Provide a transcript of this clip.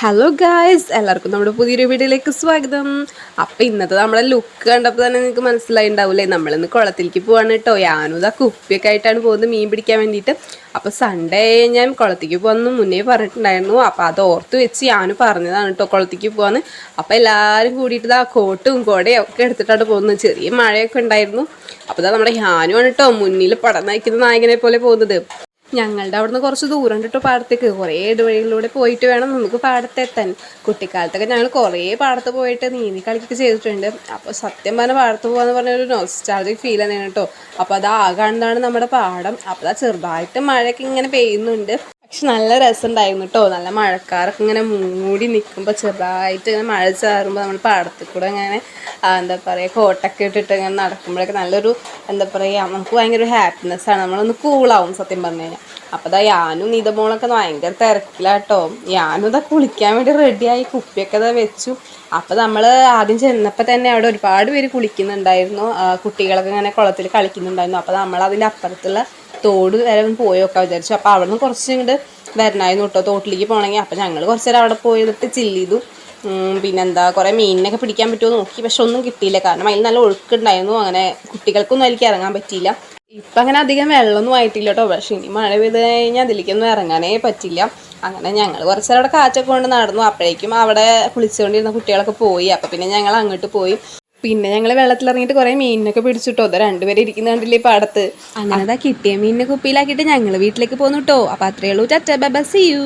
Hello guys, എല്ലാവർക്കും നമ്മുടെ പുതിയൊരു വീഡിയോയിലേക്ക് സ്വാഗതം. അപ്പം ഇന്നത്തെ നമ്മുടെ ലുക്ക് കണ്ടപ്പോൾ തന്നെ നിങ്ങൾക്ക് മനസ്സിലായിണ്ടാവില്ലേ, നമ്മളിന്ന് കുളത്തിലേക്ക് പോവാണ് കേട്ടോ. ഞാനും ഇതാ കുപ്പിയൊക്കെ ആയിട്ടാണ് പോകുന്നത് മീൻ പിടിക്കാൻ വേണ്ടിയിട്ട്. അപ്പോൾ സൺഡേ ഞാൻ കുളത്തേക്ക് പോകുമെന്ന് മുന്നേ പറഞ്ഞിട്ടുണ്ടായിരുന്നു. അപ്പോൾ അത് ഓർത്ത് വെച്ച് ഞാനും പറഞ്ഞതാണ് കേട്ടോ കുളത്തേക്ക് പോകാന്ന്. അപ്പോൾ എല്ലാവരും കൂടിയിട്ട് ഇതാ കോട്ടും കുടയും ഒക്കെ എടുത്തിട്ടാണ് പോകുന്നത്. ചെറിയ മഴയൊക്കെ ഉണ്ടായിരുന്നു. അപ്പോൾ ഇതാ നമ്മുടെ ഞാനുമാണ് കേട്ടോ മുന്നിൽ പടം നയിക്കുന്ന നായകനെ പോലെ പോകുന്നത്. ഞങ്ങളുടെ അവിടുന്ന് കുറച്ച് ദൂരം കേട്ടോ പാടത്തേക്ക്. കുറേ ഇടവഴികളിലൂടെ പോയിട്ട് വേണം നമുക്ക് പാടത്തെത്താൻ. കുട്ടിക്കാലത്തൊക്കെ ഞങ്ങൾ കുറേ പാടത്ത് പോയിട്ട് നീന്തി കളിക്കൊക്കെ ചെയ്തിട്ടുണ്ട്. അപ്പോൾ സത്യം പറഞ്ഞാൽ പാടത്ത് പോകാന്ന് പറഞ്ഞൊരു നൊസ്റ്റാൾജിക് ഫീൽ തന്നെയാണ് കേട്ടോ. അപ്പോൾ അത് ആ കാണുന്നതാണ് നമ്മുടെ പാടം. അപ്പോൾ ആ ചെറുതായിട്ട് മഴയൊക്കെ ഇങ്ങനെ പെയ്യുന്നുണ്ട്. പക്ഷെ നല്ല രസമുണ്ടായിരുന്നു കേട്ടോ. നല്ല മഴക്കാരൊക്കെ ഇങ്ങനെ മൂടി നിൽക്കുമ്പോൾ ചെറുതായിട്ട് ഇങ്ങനെ മഴ ചാറുമ്പോൾ നമ്മൾ പാടത്തിൽ കൂടെ ഇങ്ങനെ എന്താ പറയുക കോട്ടൊക്കെ ഇട്ടിട്ട് ഇങ്ങനെ നടക്കുമ്പോഴൊക്കെ നല്ലൊരു എന്താ പറയുക നമുക്ക് ഭയങ്കര ഒരു ഹാപ്പിനെസ്സാണ്. നമ്മളൊന്ന് കൂളാവും സത്യം പറഞ്ഞു കഴിഞ്ഞാൽ. അപ്പോൾ ഇതാ ഞാനും നീതമോളൊക്കെ ഭയങ്കര തിരക്കിലാട്ടോ. ഞാനും ഇതാ കുളിക്കാൻ വേണ്ടി റെഡിയായി കുപ്പിയൊക്കെ ഇതാ വെച്ചു. അപ്പോൾ നമ്മൾ ആദ്യം ചെന്നപ്പോൾ തന്നെ അവിടെ ഒരുപാട് പേര് കുളിക്കുന്നുണ്ടായിരുന്നു. കുട്ടികളൊക്കെ ഇങ്ങനെ കുളത്തിൽ കളിക്കുന്നുണ്ടായിരുന്നു. അപ്പോൾ നമ്മൾ അതിൻ്റെ അപ്പുറത്തുള്ള തോട് വരെ ഒന്ന് പോയി നോക്കാൻ വിചാരിച്ചു. അപ്പോൾ അവിടെ നിന്ന് കുറച്ച് ഇങ്ങോട്ട് വരണമായിരുന്നു കേട്ടോ തോട്ടിലേക്ക് പോകണമെങ്കിൽ. അപ്പോൾ ഞങ്ങൾ കുറച്ച് നേരം അവിടെ പോയിട്ട് ചില്ല് ചെയ്തു. പിന്നെന്താ കുറേ മീനിനൊക്കെ പിടിക്കാൻ പറ്റുമോ നോക്കി. പക്ഷെ ഒന്നും കിട്ടിയില്ല, കാരണം അതിൽ നല്ല ഒഴുക്കുണ്ടായിരുന്നു. അങ്ങനെ കുട്ടികൾക്കൊന്നും അതിലേക്ക് ഇറങ്ങാൻ പറ്റിയില്ല. ഇപ്പം അങ്ങനെ അധികം വെള്ളമൊന്നും ആയിട്ടില്ല കേട്ടോ. പക്ഷേ ഇനി മഴ പെയ്ത് കഴിഞ്ഞാൽ അതിലേക്കൊന്നും ഇറങ്ങാനേ പറ്റില്ല. അങ്ങനെ ഞങ്ങൾ കുറച്ച് നേരം അവിടെ കാറ്റൊക്കെ കൊണ്ട് നടന്നു. അപ്പോഴേക്കും അവിടെ കുളിച്ചുകൊണ്ടിരുന്ന കുട്ടികളൊക്കെ പോയി. അപ്പോൾ പിന്നെ ഞങ്ങൾ അങ്ങോട്ട് പോയി. പിന്നെ ഞങ്ങൾ വെള്ളത്തിലിറങ്ങിയിട്ട് കുറേ മീനിനൊക്കെ പിടിച്ചിട്ടോ. അത് രണ്ടുപേരും ഇരിക്കുന്ന കണ്ടില്ലേ പാടത്ത്. അങ്ങനെ അതാ കിട്ടിയ മീനിനെ കുപ്പിയിലാക്കിയിട്ട് ഞങ്ങൾ വീട്ടിലേക്ക് പോന്നു കേട്ടോ. അപ്പോൾ അത്രയേ ഉള്ളൂ. Tata bye bye, see U.